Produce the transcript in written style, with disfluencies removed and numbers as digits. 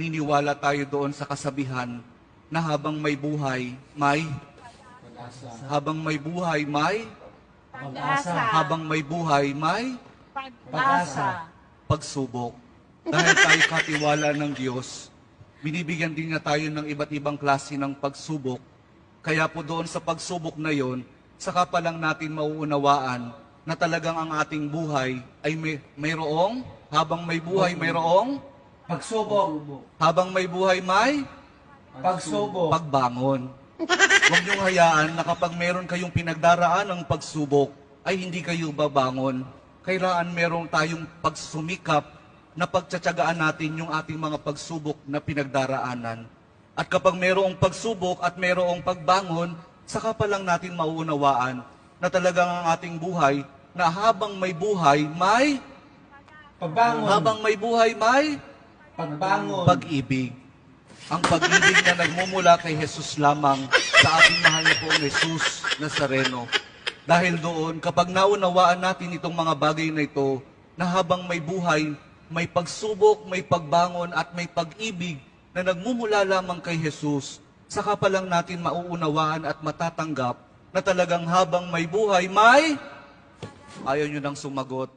Niniwala tayo doon sa kasabihan na habang may buhay, may Pag-asa. habang may buhay, may Pag-asa. habang may buhay, may Pag-asa. pagsubok. Dahil tayo katiwala ng Diyos, binibigyan din niya tayo ng iba't ibang klase ng pagsubok. Kaya po doon sa pagsubok na yon, saka pa lang natin mauunawaan na talagang ang ating buhay ay mayroong, habang may buhay, mayroong, Pagsubok. habang may buhay, may Pagsubok. pagbangon. Huwag niyong hayaan na kapag meron kayong pinagdaraan ng pagsubok, ay hindi kayo babangon. Kailangan meron tayong pagsumikap na pagtsatsagaan natin yung ating mga pagsubok na pinagdaraanan. At kapag merong pagsubok at merong pagbangon, saka pa lang natin mauunawaan na talagang ang ating buhay, na habang may buhay, may Pagbangon. habang may buhay, may Pagbangon. pag-ibig. Ang pag-ibig na nagmumula kay Jesus lamang sa ating mahal na pong Jesus Nazareno. Dahil doon, kapag naunawaan natin itong mga bagay na ito, na habang may buhay, may pagsubok, may pagbangon at may pag-ibig na nagmumula lamang kay Jesus, saka pa lang natin mauunawaan at matatanggap na talagang habang may buhay, may... Ayaw nyo nang sumagot.